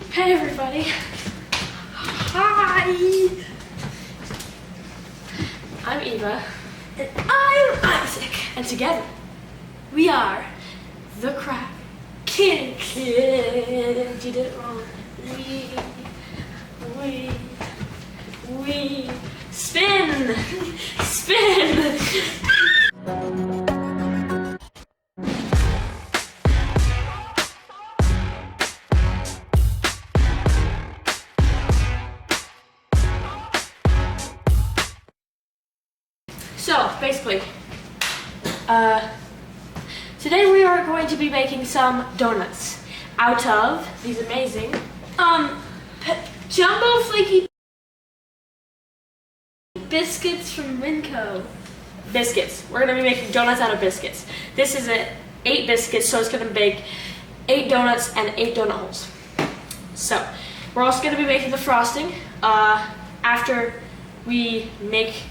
Hey everybody. Hi. I'm Eva. And I'm Isaac. And together, we are the Crab Kids. You did it wrong. We spin. Spin. So, basically, today we are going to be making some donuts out of these amazing, jumbo flaky biscuits from Winco. Biscuits. We're going to be making donuts out of biscuits. This is 8 biscuits, so it's going to bake 8 donuts and 8 donut holes. So, we're also going to be making the frosting after we make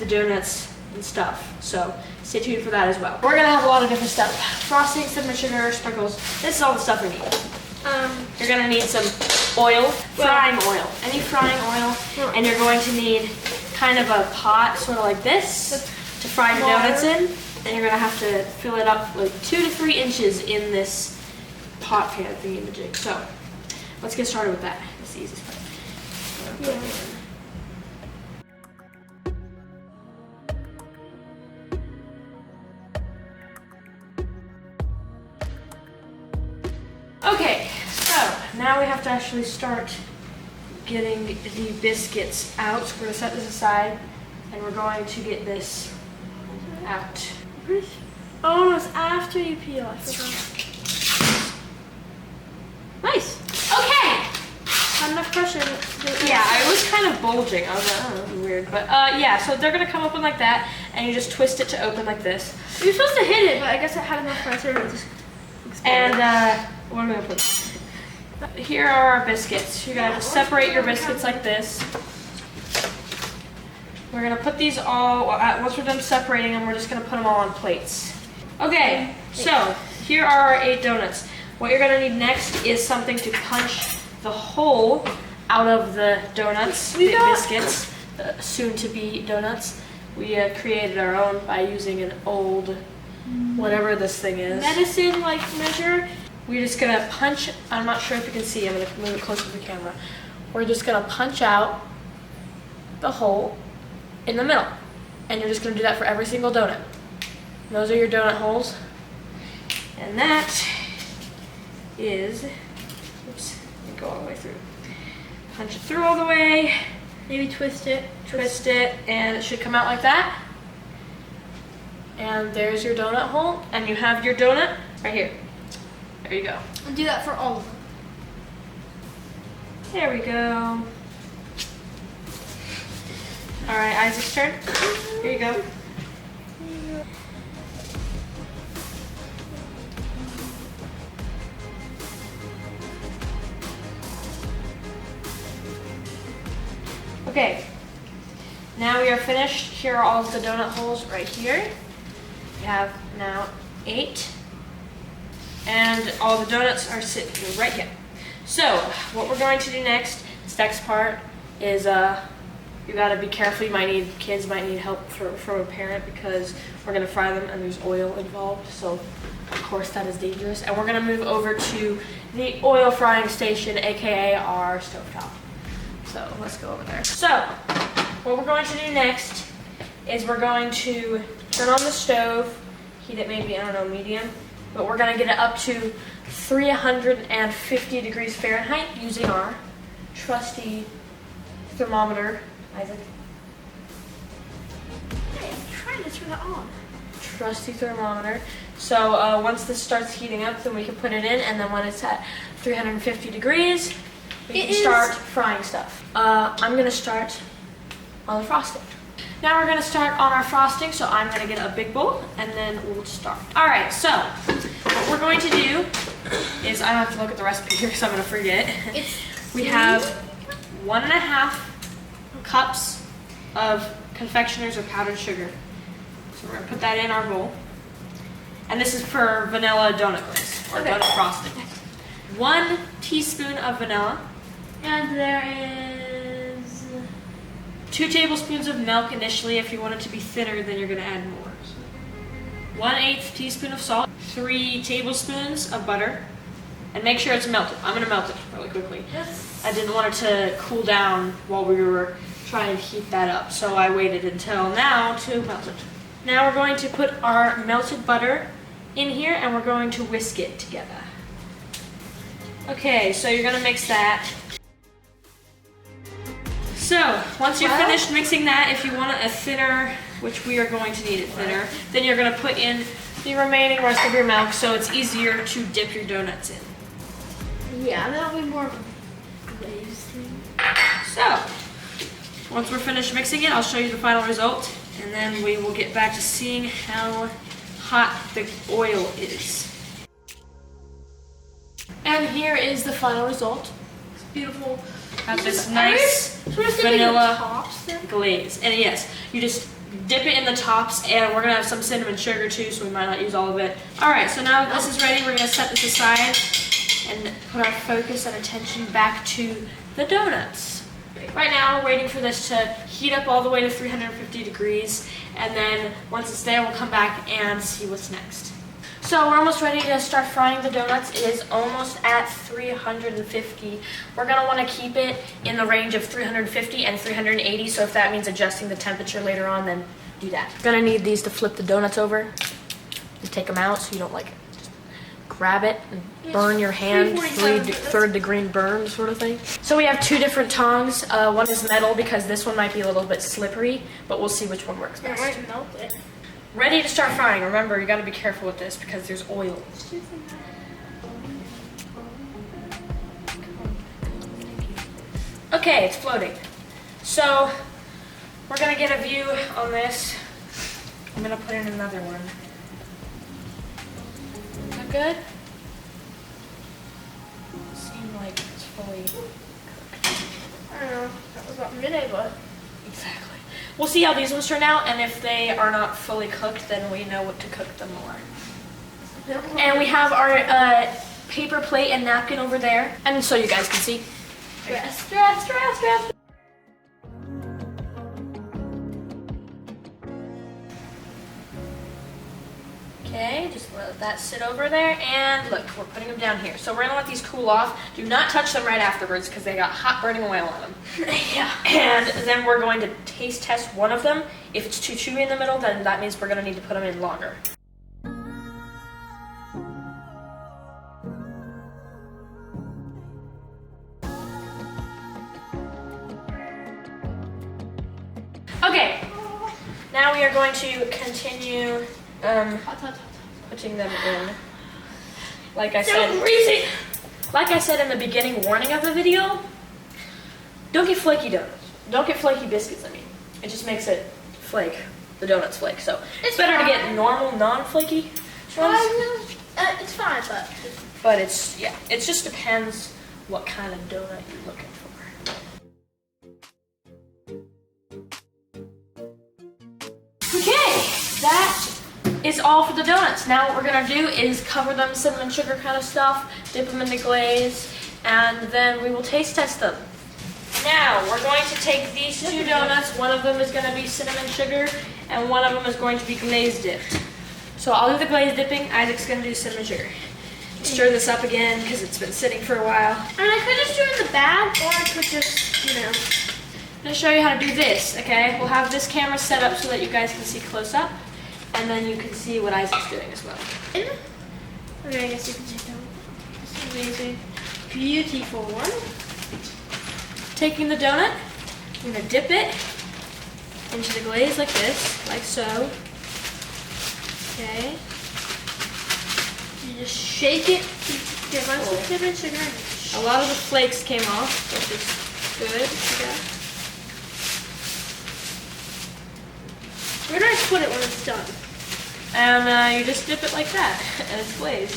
the donuts and stuff, so stay tuned for that as well. We're gonna have a lot of different stuff: frosting, cinnamon sugar, sprinkles. This is all the stuff we need. You're gonna need some oil, frying oil, any frying oil, and you're going to need kind of a pot, sort of like this, to fry your donuts in. And you're gonna have to fill it up like 2 to 3 inches in this pot pan thingy-majig. So let's get started with that. It's the easiest part. Okay, so now we have to actually start getting the biscuits out. So we're going to set this aside and we're going to get this out. Oh, it's after you peel. I forgot. Nice. Okay. Not enough pressure. Yeah, it was kind of bulging. I was like, oh, this is weird. But yeah, so they're going to come open like that and you just twist it to open like this. You're supposed to hit it, but I guess it had enough pressure to just explode. And what am I going to put? Here are our biscuits. You're going to separate your biscuits like this. We're going to put these all, once we're done separating them, we're just going to put them all on plates. Okay, so here are our 8 donuts. What you're going to need next is something to punch the hole out of the donuts, the biscuits, soon-to-be donuts. We created our own by using an old, whatever this thing is. Medicine-like measure. We're just gonna punch, I'm not sure if you can see, I'm gonna move it closer to the camera. We're just gonna punch out the hole in the middle. And you're just gonna do that for every single donut. And those are your donut holes. And that is, oops, let me go all the way through. Punch it through all the way. Maybe twist it. Twist it, and it should come out like that. And there's your donut hole, and you have your donut right here. There you go. And do that for all of them. There we go. All right, Isaac's turn. Here you go. Okay, now we are finished. Here are all of the donut holes right here. We have now 8. And all the donuts are sitting right here. So, what we're going to do next, this next part, is you gotta be careful. Kids might need help from a parent because we're gonna fry them and there's oil involved. So, of course, that is dangerous. And we're gonna move over to the oil frying station, AKA our stovetop. So, let's go over there. So, what we're going to do next is we're going to turn on the stove, heat it maybe, I don't know, medium. But we're going to get it up to 350 degrees Fahrenheit using our trusty thermometer. Isaac? Hey, I'm trying to turn it on. Trusty thermometer. So once this starts heating up, then we can put it in, and then when it's at 350 degrees, we can start frying stuff. I'm going to start on the frosting. Now we're gonna start on our frosting, so I'm gonna get a big bowl and then we'll start. All right, so what we're going to do is, I have to look at the recipe here because I'm gonna forget. We have 1.5 cups of confectioners or powdered sugar. So we're gonna put that in our bowl. And this is for vanilla donut glaze or donut frosting. 1 teaspoon of vanilla, And there is 2 tablespoons of milk initially. If you want it to be thinner, then you're going to add more. 1/8 teaspoon of salt, 3 tablespoons of butter, and make sure it's melted. I'm going to melt it really quickly. yes. I didn't want it to cool down while we were trying to heat that up, so I waited until now to melt it. Now we're going to put our melted butter in here and we're going to whisk it together. Okay, so you're going to mix that. So, once you've finished mixing that, if you want a thinner, which we are going to need it thinner, then you're going to put in the remaining rest of your milk so it's easier to dip your donuts in. Yeah, that'll be more of a glaze thing. So, once we're finished mixing it, I'll show you the final result, and then we will get back to seeing how hot the oil is. And here is the final result. It's beautiful. Got this nice vanilla glaze. And yes, you just dip it in the tops, and we're gonna have some cinnamon sugar too, so we might not use all of it. All right, so now that this is ready, we're gonna set this aside and put our focus and attention back to the donuts. Right now, we're waiting for this to heat up all the way to 350 degrees, and then once it's there, we'll come back and see what's next. So we're almost ready to start frying the donuts. It is almost at 350. We're gonna wanna keep it in the range of 350 and 380, so if that means adjusting the temperature later on, then do that. You're gonna need these to flip the donuts over. Just take them out so you don't like just grab it and burn your hand, third degree burn sort of thing. So we have 2 different tongs. One is metal because this one might be a little bit slippery, but we'll see which one works best. It might melt it. Ready to start frying. Remember, you gotta be careful with this because there's oil. Okay, it's floating. So, we're gonna get a view on this. I'm gonna put in another one. Is that good? Seems like it's fully cooked. I don't know. That was about midday, but Exactly. We'll see how these ones turn out, and if they are not fully cooked, then we know what to cook them more. And we have our paper plate and napkin over there, and so you guys can see. stress. Okay, just let that sit over there, and look, we're putting them down here. So we're gonna let these cool off. Do not touch them right afterwards because they got hot burning oil on them. Yeah. And then we're going to taste test one of them. If it's too chewy in the middle, then that means we're gonna need to put them in longer. Okay, now we are going to continue putting them in. Like I said in the beginning warning of the video, don't get flaky donuts. Don't get flaky biscuits, I mean. It just makes it flake. The donuts flake. So it's better to get normal, non-flaky ones. It's fine, But it just depends what kind of donut you're looking for. Okay, that is all for the donuts. Now what we're gonna do is cover them cinnamon sugar kind of stuff, dip them in the glaze, and then we will taste test them. Now we're going to take these 2 donuts. One of them is gonna be cinnamon sugar, and one of them is going to be glaze dipped. So I'll do the glaze dipping. Isaac's gonna do cinnamon sugar. Stir this up again because it's been sitting for a while. And I could just do it in the bag, or I could just, I'm gonna show you how to do this, okay? We'll have this camera set up so that you guys can see close up, and then you can see what Isaac's doing as well. Okay, I guess you can take that one. This is amazing. Beautiful one. Taking the donut, I'm gonna dip it into the glaze like this, like so. Okay. You just shake it. Get lots of cinnamon sugar. A lot of the flakes came off, which is good. Okay. Where do I put it when it's done? And you just dip it like that, and it's glazed.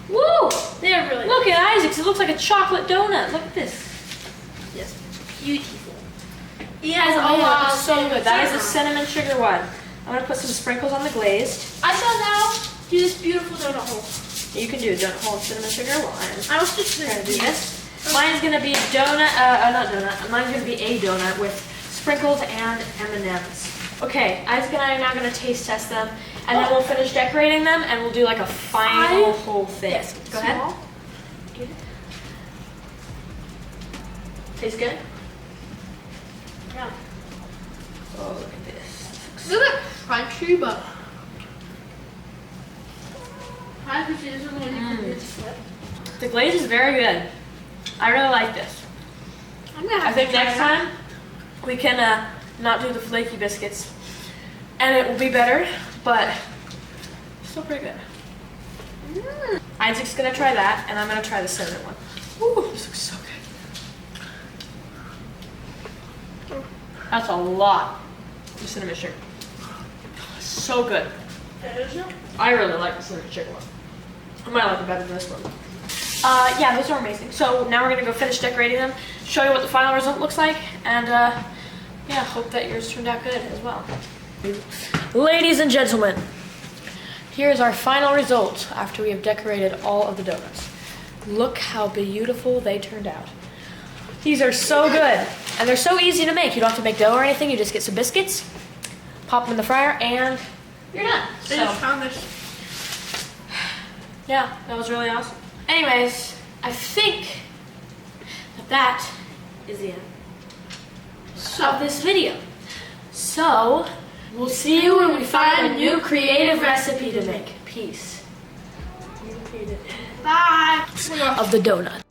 Woo! They're really Look at Isaac's, it looks like a chocolate donut. Look at this. Yes, beautiful. Yes, oh, it's so good. That is a cinnamon sugar one. I'm gonna put some sprinkles on the glazed. I shall now do this beautiful donut hole. You can do a donut hole and cinnamon sugar while I'm I was just trying to do this. Mine's gonna be donut, not donut. Mine's gonna be a donut with sprinkles and M&Ms. Okay, Isaac and I are now gonna taste test them, and then we'll finish decorating them, and we'll do like a final whole thing. Yes. Go ahead. Tastes good? Yeah. Oh, look at this. It's a bit crunchy, but I can see this one when you put this flip. The glaze is very good. I really like this. I'm gonna have I think to try next that. time we can not do the flaky biscuits, and it will be better, but still pretty good. Isaac's gonna try that, and I'm gonna try the cinnamon one. Ooh, this looks so good. That's a lot of cinnamon sugar. So good. I really like the cinnamon sugar one. I might like it better than this one. Yeah, those are amazing. So now we're gonna go finish decorating them, show you what the final result looks like, and yeah, hope that yours turned out good as well. Ladies and gentlemen, here's our final result after we have decorated all of the donuts. Look how beautiful they turned out. These are so good, and they're so easy to make. You don't have to make dough or anything. You just get some biscuits, pop them in the fryer, and you're done. I just found this. Yeah, that was really awesome. Anyways, I think that is the end of this video. So, we'll see you when we find a new creative recipe to make. Peace. Bye. Of the donut.